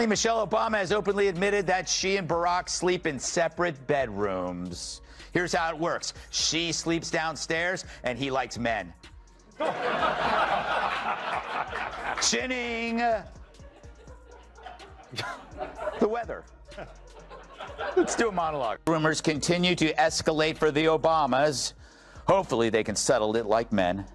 Michelle Obama has openly admitted that she and Barack sleep in separate bedrooms. Here's how it works. She sleeps downstairs, and he likes men. Chinning. The weather. Let's do a monologue. Rumors continue to escalate for the Obamas. Hopefully they can settle it like men.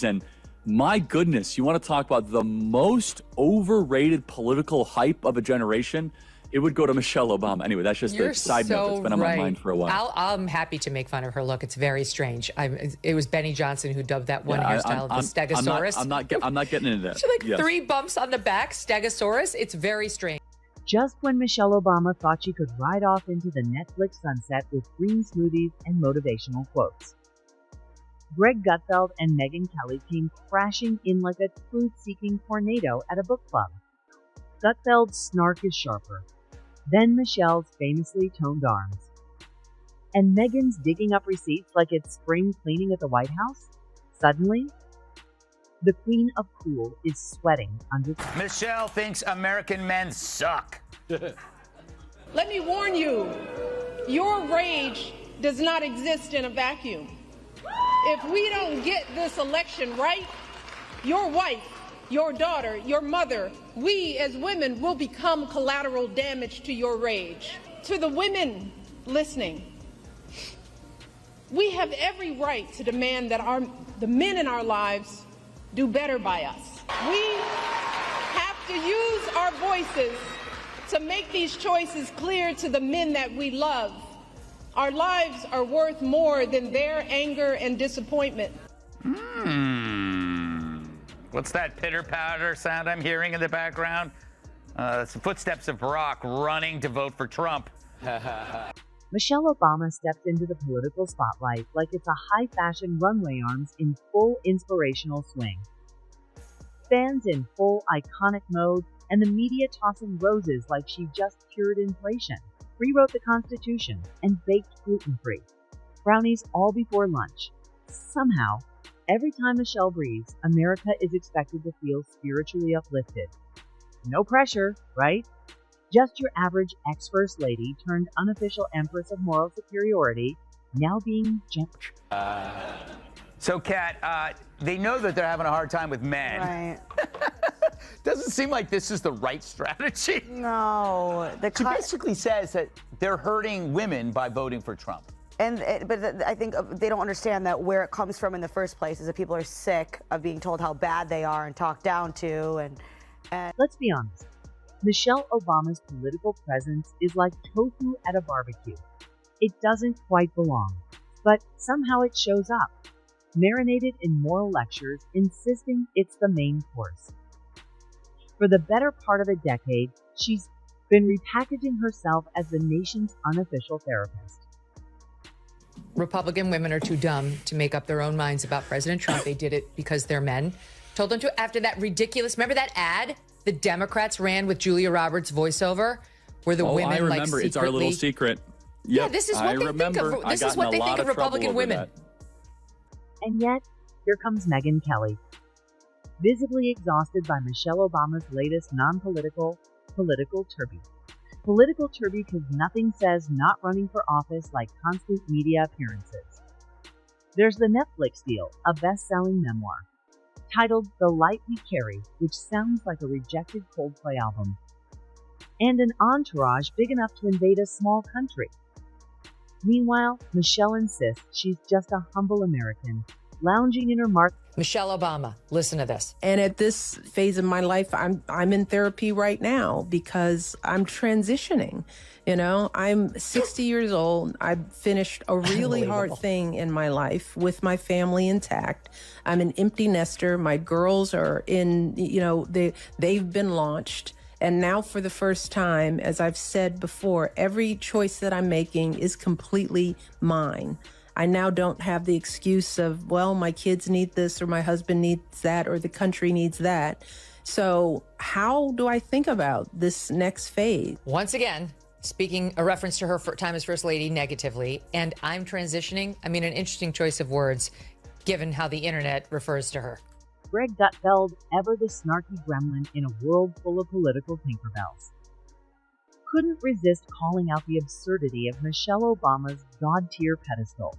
And my goodness, you want to talk about the most overrated political hype of a generation? It would go to Michelle Obama. Anyway, that's just a side note that's been on my mind for a while. I'm happy to make fun of her look. It's very strange. It was Benny Johnson who dubbed that one hairstyle the Stegosaurus. I'm not getting into that. She like 3 bumps on the back, Stegosaurus. It's very strange. Just when Michelle Obama thought she could ride off into the Netflix sunset with green smoothies and motivational quotes, Gutfeld and Megyn Kelly came crashing in like a truth-seeking tornado at a book club. Gutfeld's snark is sharper than Michelle's famously toned arms. And Megyn's digging up receipts like it's spring cleaning at the White House? Suddenly, the queen of cool is sweating under... Michelle thinks American men suck. Let me warn you, your rage does not exist in a vacuum. If we don't get this election right, your wife, your daughter, your mother, we as women will become collateral damage to your rage. To the women listening, we have every right to demand that the men in our lives do better by us. We have to use our voices to make these choices clear to the men that we love. Our lives are worth more than their anger and disappointment. What's that pitter-patter sound I'm hearing in the background? It's the footsteps of Barack running to vote for Trump. Michelle Obama stepped into the political spotlight like it's a high-fashion runway arms in full inspirational swing. Fans in full iconic mode, and the media tossing roses like she just cured inflation, rewrote the Constitution, and baked gluten-free. Brownies all before lunch. Somehow, every time Michelle breathes, America is expected to feel spiritually uplifted. No pressure, right? Just your average ex-First Lady turned unofficial Empress of Moral Superiority, now being So, Kat, they know that they're having a hard time with men. Right. Doesn't seem like this is the right strategy. No. She basically says that they're hurting women by voting for Trump. But I think they don't understand that where it comes from in the first place is that people are sick of being told how bad they are and talked down to. And let's be honest. Michelle Obama's political presence is like tofu at a barbecue. It doesn't quite belong, but somehow it shows up, marinated in moral lectures, insisting it's the main course. For the better part of a decade, she's been repackaging herself as the nation's unofficial therapist. Republican women are too dumb to make up their own minds about President Trump. They did it because they're men. Told them to after that ridiculous, remember that ad the Democrats ran with Julia Roberts voiceover where the women I remember. like secretly... It's our little secret. Yep, yeah, this is what they think of. This is what they think of Republican women. And yet, here comes Megyn Kelly. Visibly exhausted by Michelle Obama's latest non-political political turby. Political turby because nothing says not running for office like constant media appearances. There's the Netflix deal, a best-selling memoir, titled The Light We Carry, which sounds like a rejected Coldplay album. And an entourage big enough to invade a small country. Meanwhile, Michelle insists she's just a humble American, lounging in her Michelle Obama, listen to this. And at this phase of my life, I'm in therapy right now because I'm transitioning. You know, I'm 60 years old. I've finished a really hard thing in my life with my family intact. I'm an empty nester. My girls are in, you know, they've been launched. And now for the first time, as I've said before, every choice that I'm making is completely mine. I now don't have the excuse of, well, my kids need this or my husband needs that or the country needs that. So how do I think about this next phase? Once again, speaking a reference to her time as First Lady negatively, and I'm transitioning. I mean, an interesting choice of words. given how the internet refers to her. Greg Gutfeld, ever the snarky gremlin in a world full of political Tinkerbells, couldn't resist calling out the absurdity of Michelle Obama's God-tier pedestal.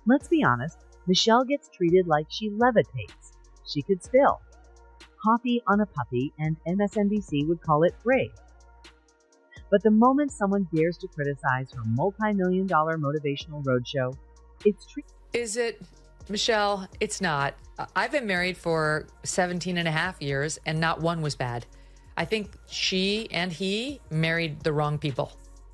Let's be honest, Michelle gets treated like she levitates. She could spill coffee on a puppy, and MSNBC would call it brave. But the moment someone dares to criticize her multi-million-dollar motivational roadshow, it's treated. Is it, Michelle? It's not. I've been married for 17 and a half years, and not one was bad. I think she and he married the wrong people.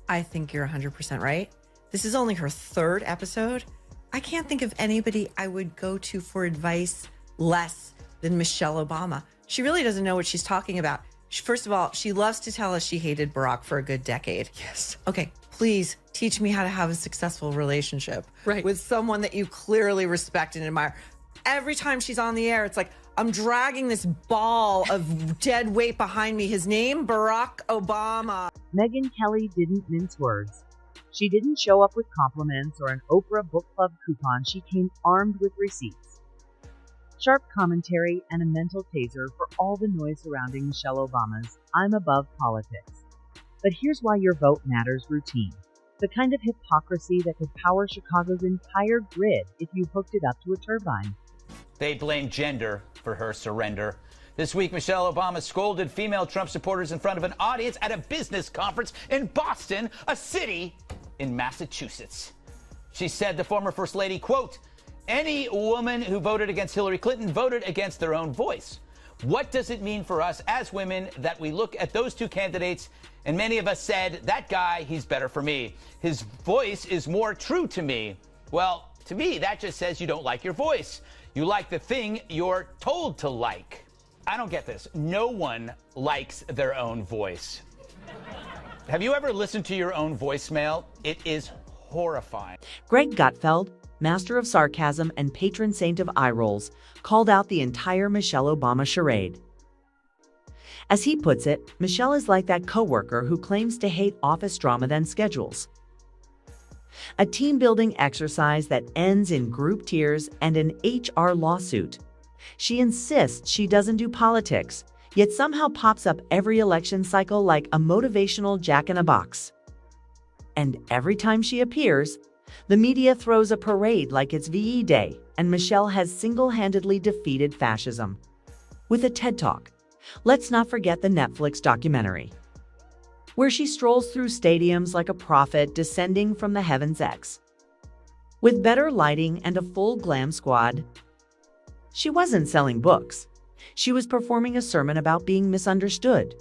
I think you're 100% right. This is only her third episode. I can't think of anybody I would go to for advice less than Michelle Obama. She really doesn't know what she's talking about. First of all, she loves to tell us she hated Barack for a good decade. Yes. Okay, please teach me how to have a successful relationship with someone that you clearly respect and admire. Every time she's on the air, it's like, I'm dragging this ball of dead weight behind me. His name, Barack Obama. Megyn Kelly didn't mince words. She didn't show up with compliments or an Oprah Book Club coupon. She came armed with receipts, sharp commentary, and a mental taser for all the noise surrounding Michelle Obama's "I'm above politics, but here's why your vote matters" routine. The kind of hypocrisy that could power Chicago's entire grid if you hooked it up to a turbine. They blame gender for her surrender. This week, Michelle Obama scolded female Trump supporters in front of an audience at a business conference in Boston, a city in Massachusetts. She said the former First Lady, quote, "Any woman who voted against Hillary Clinton voted against their own voice. What does it mean for us as women that we look at those two candidates and many of us said, that guy, he's better for me. His voice is more true to me." Well, to me, that just says you don't like your voice. You like the thing you're told to like. I don't get this. No one likes their own voice. Have you ever listened to your own voicemail? It is horrifying. Greg Gutfeld, master of sarcasm and patron saint of eye rolls, called out the entire Michelle Obama charade. As he puts it, Michelle is like that coworker who claims to hate office drama then schedules a team-building exercise that ends in group tears and an HR lawsuit. She insists she doesn't do politics, yet somehow pops up every election cycle like a motivational jack-in-a-box. And every time she appears, the media throws a parade like it's VE Day, and Michelle has single-handedly defeated fascism. With a TED Talk, let's not forget the Netflix documentary, where she strolls through stadiums like a prophet descending from the heavens X. With better lighting and a full glam squad, she wasn't selling books. She was performing a sermon about being misunderstood,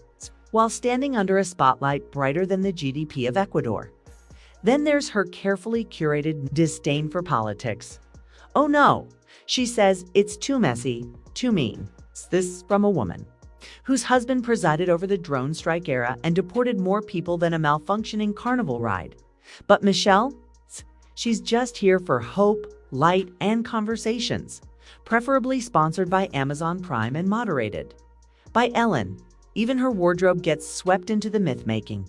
while standing under a spotlight brighter than the GDP of Ecuador. Then there's her carefully curated disdain for politics. Oh no, she says, it's too messy, too mean. This from a woman whose husband presided over the drone strike era and deported more people than a malfunctioning carnival ride. But Michelle, she's just here for hope, light, and conversations, preferably sponsored by Amazon Prime and moderated by Ellen. Even her wardrobe gets swept into the myth-making.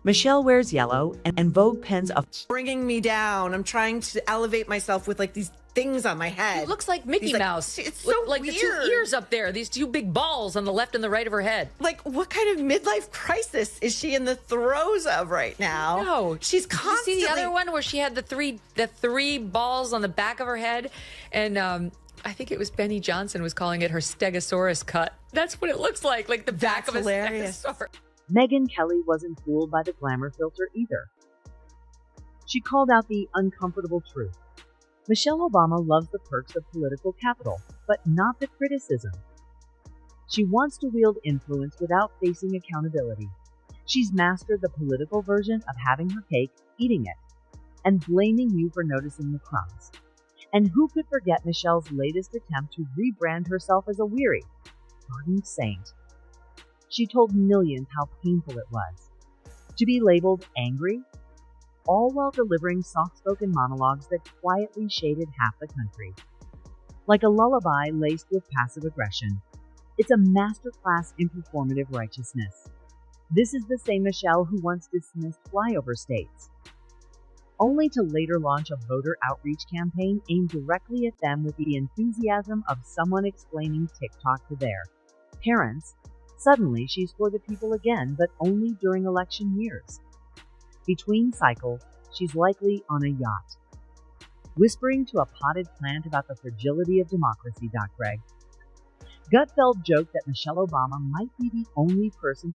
Michelle wears yellow, and Vogue pens a bringing me down. I'm trying to elevate myself with like these things on my head. It looks like Mickey Mouse. It's so like weird. The two ears up there, these two big balls on the left and the right of her head. Like, what kind of midlife crisis is she in the throes of right now? No, she's constantly. Did you see the other one where she had the three balls on the back of her head, and I think it was Benny Johnson was calling it her Stegosaurus cut. That's what it looks like the back of a Stegosaurus. Megyn Kelly wasn't fooled by the glamour filter either. She called out the uncomfortable truth. Michelle Obama loves the perks of political capital, but not the criticism. She wants to wield influence without facing accountability. She's mastered the political version of having her cake, eating it, and blaming you for noticing the crumbs. And who could forget Michelle's latest attempt to rebrand herself as a weary, hardened saint? She told millions how painful it was to be labeled angry, all while delivering soft-spoken monologues that quietly shaded half the country. Like a lullaby laced with passive aggression, it's a masterclass in performative righteousness. This is the same Michelle who once dismissed flyover states. only to later launch a voter outreach campaign aimed directly at them with the enthusiasm of someone explaining TikTok to their parents. Suddenly, she's for the people again, but only during election years. Between cycles, she's likely on a yacht, whispering to a potted plant about the fragility of democracy. Greg Gutfeld joked that Michelle Obama might be the only person